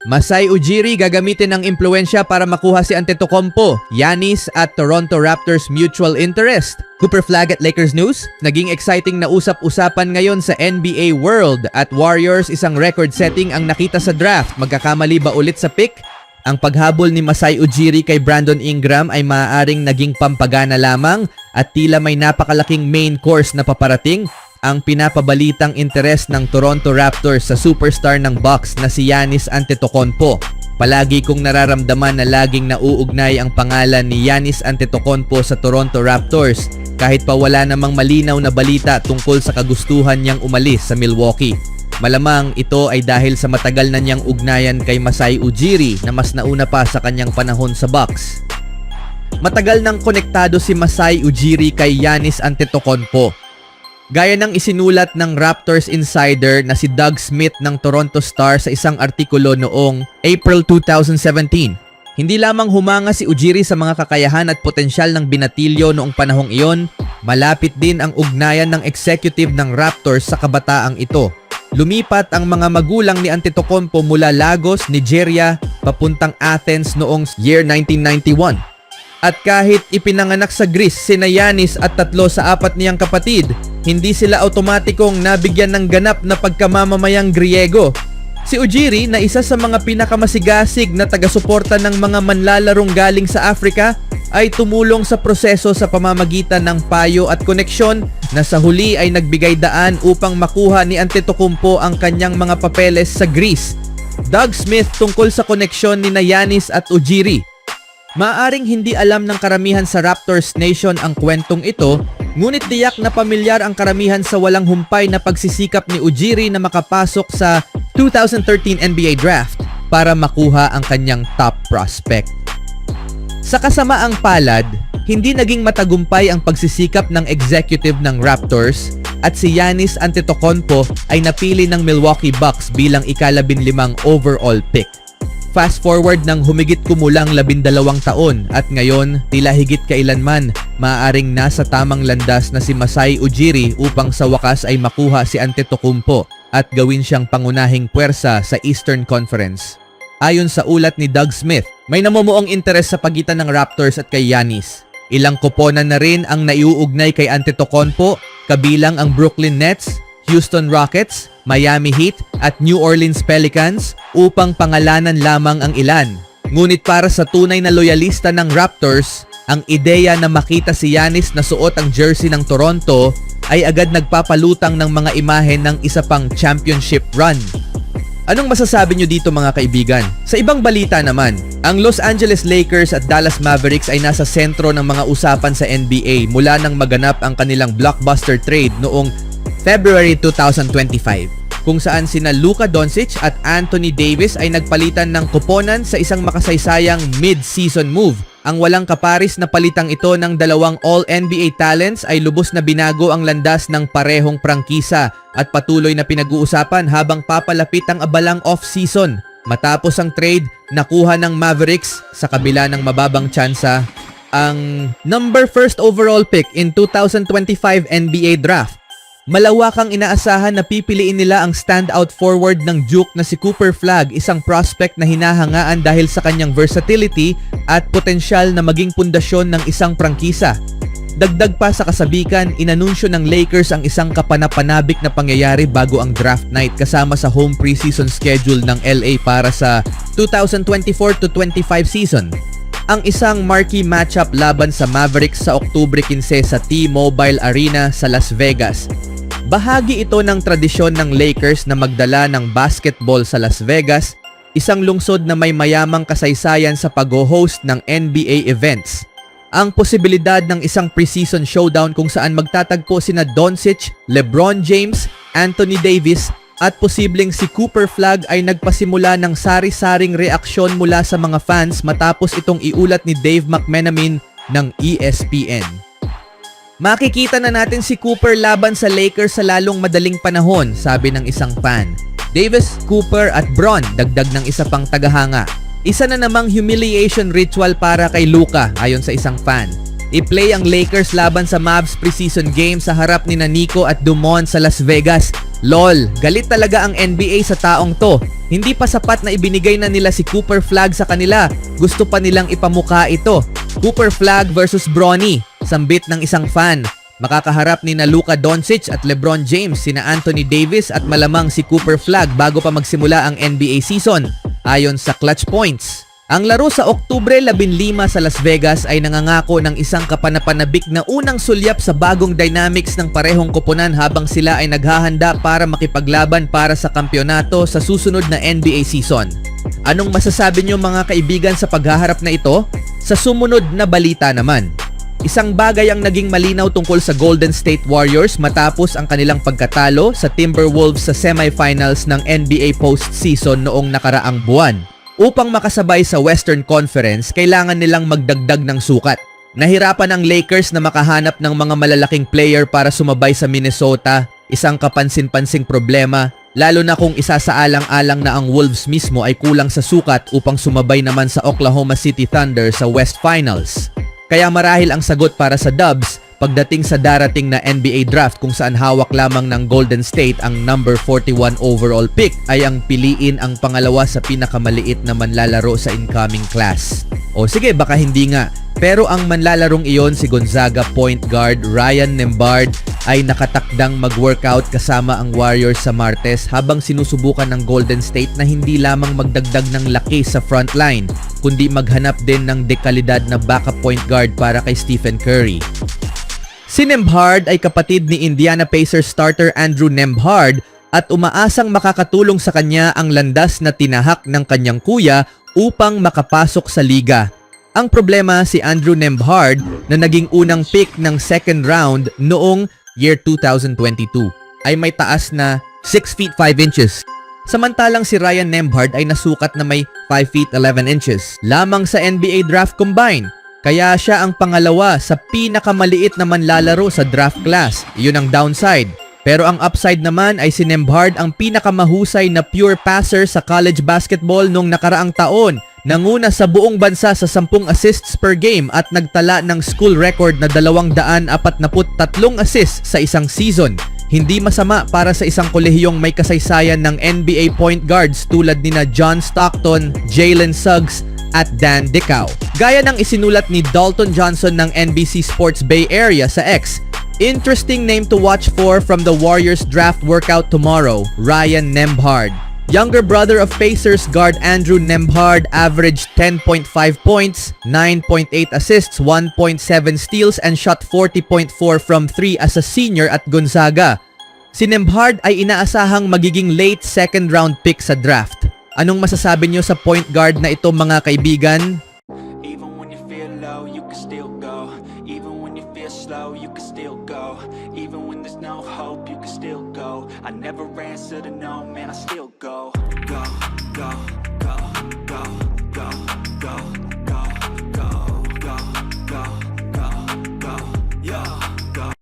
Masai Ujiri gagamitin ng impluensya para makuha si Antetokounmpo, Giannis at Toronto Raptors mutual interest. Cooper Flagg at Lakers News, naging exciting na usap-usapan ngayon sa NBA World at Warriors isang record-setting ang nakita sa draft. Magkakamali ba ulit sa pick? Ang paghabol ni Masai Ujiri kay Brandon Ingram ay maaaring naging pampagana lamang at tila may napakalaking main course na paparating. Ang pinapabalitang interes ng Toronto Raptors sa superstar ng Bucks na si Giannis Antetokounmpo. Palagi kong nararamdaman na laging nauugnay ang pangalan ni Giannis Antetokounmpo sa Toronto Raptors kahit pa wala namang malinaw na balita tungkol sa kagustuhan niyang umalis sa Milwaukee. Malamang ito ay dahil sa matagal na niyang ugnayan kay Masai Ujiri na mas nauna pa sa kanyang panahon sa Bucks. Matagal nang konektado si Masai Ujiri kay Giannis Antetokounmpo. Gaya ng isinulat ng Raptors insider na si Doug Smith ng Toronto Star sa isang artikulo noong April 2017. Hindi lamang humanga si Ujiri sa mga kakayahan at potensyal ng binatilyo noong panahong iyon, malapit din ang ugnayan ng executive ng Raptors sa kabataang ito. Lumipat ang mga magulang ni Antetokounmpo mula Lagos, Nigeria, papuntang Athens noong year 1991. At kahit ipinanganak sa Greece sina Giannis at 3 sa 4 niyang kapatid, hindi sila automatikong nabigyan ng ganap na pagkamamamayang Griego. Si Ujiri na isa sa mga pinakamasigasig na taga-suporta ng mga manlalarong galing sa Africa ay tumulong sa proseso sa pamamagitan ng payo at koneksyon na sa huli ay nagbigay daan upang makuha ni Antetokounmpo ang kanyang mga papeles sa Greece. Doug Smith tungkol sa koneksyon ni Giannis at Ujiri. Maaring hindi alam ng karamihan sa Raptors Nation ang kwentong ito, ngunit tiyak na pamilyar ang karamihan sa walang humpay na pagsisikap ni Ujiri na makapasok sa 2013 NBA Draft para makuha ang kanyang top prospect. Sa kasamaang palad, hindi naging matagumpay ang pagsisikap ng executive ng Raptors at si Giannis Antetokounmpo ay napili ng Milwaukee Bucks bilang ika-15 overall pick. Fast forward ng humigit kumulang 12 taon at ngayon tila higit kailanman maaaring nasa tamang landas na si Masai Ujiri upang sa wakas ay makuha si Antetokounmpo at gawin siyang pangunahing puwersa sa Eastern Conference. Ayon sa ulat ni Doug Smith, may namumuong interes sa pagitan ng Raptors at kay Giannis. Ilang koponan na rin ang naiuugnay kay Antetokounmpo, kabilang ang Brooklyn Nets, Houston Rockets, Miami Heat at New Orleans Pelicans upang pangalanan lamang ang ilan. Ngunit para sa tunay na loyalista ng Raptors, ang ideya na makita si Giannis na suot ang jersey ng Toronto ay agad nagpapalutang ng mga imahe ng isa pang championship run. Anong masasabi nyo dito mga kaibigan? Sa ibang balita naman, ang Los Angeles Lakers at Dallas Mavericks ay nasa sentro ng mga usapan sa NBA mula nang maganap ang kanilang blockbuster trade noong February 2025, kung saan sina Luka Doncic at Anthony Davis ay nagpalitan ng koponan sa isang makasaysayang mid-season move. Ang walang kaparis na palitang ito ng dalawang All-NBA talents ay lubos na binago ang landas ng parehong prangkisa at patuloy na pinag-uusapan habang papalapit ang abalang off-season. Matapos ang trade, nakuha ng Mavericks sa kabila ng mababang tsansa ang number 1st overall pick in 2025 NBA Draft. Malawakang inaasahan na pipiliin nila ang standout forward ng Duke na si Cooper Flagg, isang prospect na hinahangaan dahil sa kanyang versatility at potensyal na maging pundasyon ng isang prangkisa. Dagdag pa sa kasabikan, inanunsyo ng Lakers ang isang kapanapanabik na pangyayari bago ang draft night kasama sa home preseason schedule ng LA para sa 2024-25 season. Ang isang marquee matchup laban sa Mavericks sa Oktubre 15 sa T-Mobile Arena sa Las Vegas. Bahagi ito ng tradisyon ng Lakers na magdala ng basketball sa Las Vegas, isang lungsod na may mayamang kasaysayan sa pag-host ng NBA events. Ang posibilidad ng isang preseason showdown kung saan magtatagpo sina Doncic, LeBron James, Anthony Davis at posibleng si Cooper Flagg ay nagpasimula ng sari-saring reaksyon mula sa mga fans matapos itong iulat ni Dave McMenamin ng ESPN. Makikita na natin si Cooper laban sa Lakers sa lalong madaling panahon, sabi ng isang fan. Davis, Cooper at Bron, dagdag ng isa pang tagahanga. Isa na namang humiliation ritual para kay Luka, ayon sa isang fan. I-play ang Lakers laban sa Mavs preseason game sa harap ni Nico at Dumont sa Las Vegas. Lol, galit talaga ang NBA sa taong to. Hindi pa sapat na ibinigay na nila si Cooper Flagg sa kanila. Gusto pa nilang ipamuka ito. Cooper Flagg versus Bronny. Sambit ng isang fan. Makakaharap ni na Luka Doncic at LeBron James, sina Anthony Davis at malamang si Cooper Flagg bago pa magsimula ang NBA season, ayon sa Clutch Points. Ang laro sa Oktubre 15 sa Las Vegas ay nangangako ng isang kapanapanabik na unang sulyap sa bagong dynamics ng parehong koponan habang sila ay naghahanda para makipaglaban para sa kampyonato sa susunod na NBA season. Anong masasabi niyo mga kaibigan sa paghaharap na ito? Sa sumunod na balita naman. Isang bagay ang naging malinaw tungkol sa Golden State Warriors matapos ang kanilang pagkatalo sa Timberwolves sa semifinals ng NBA postseason noong nakaraang buwan. Upang makasabay sa Western Conference, kailangan nilang magdagdag ng sukat. Nahirapan ang Lakers na makahanap ng mga malalaking player para sumabay sa Minnesota, isang kapansin-pansing problema, lalo na kung isasaalang-alang na ang Wolves mismo ay kulang sa sukat upang sumabay naman sa Oklahoma City Thunder sa West Finals. Kaya marahil ang sagot para sa Dubs pagdating sa darating na NBA draft kung saan hawak lamang ng Golden State ang number 41 overall pick ay ang piliin ang pangalawa sa pinakamaliit na manlalaro sa incoming class. O sige, baka hindi nga. Pero ang manlalarong iyon si Gonzaga point guard Ryan Nembhard ay nakatakdang mag-workout kasama ang Warriors sa Martes habang sinusubukan ng Golden State na hindi lamang magdagdag ng laki sa frontline kundi maghanap din ng dekalidad na backup point guard para kay Stephen Curry. Si Nembhard ay kapatid ni Indiana Pacers starter Andrew Nembhard at umaasang makakatulong sa kanya ang landas na tinahak ng kanyang kuya upang makapasok sa liga. Ang problema, si Andrew Nembhard na naging unang pick ng second round noong year 2022 ay may taas na 6 feet 5 inches. Samantalang si Ryan Nembhard ay nasukat na may 5 feet 11 inches lamang sa NBA Draft Combine. Kaya siya ang pangalawa sa pinakamaliit na manlalaro sa draft class. Iyon ang downside. Pero ang upside naman ay si Nembhard ang pinakamahusay na pure passer sa college basketball nung nakaraang taon. Nanguna sa buong bansa sa 10 assists per game at nagtala ng school record na 243 assists sa isang season. Hindi masama para sa isang kolehiyong may kasaysayan ng NBA point guards tulad nina John Stockton, Jalen Suggs, at Dan Dickau. Gaya ng isinulat ni Dalton Johnson ng NBC Sports Bay Area sa X, interesting name to watch for from the Warriors draft workout tomorrow, Ryan Nembhard. Younger brother of Pacers guard Andrew Nembhard averaged 10.5 points, 9.8 assists, 1.7 steals, and shot 40.4 from 3 as a senior at Gonzaga. Si Nembhard ay inaasahang magiging late second round pick sa draft. Anong masasabi nyo sa point guard na ito mga kaibigan? Even when you feel low, you can still go. Even when you feel slow, you can still go. Even when there's no hope, you can still go. I never answer to no, man, I still go. Go, go.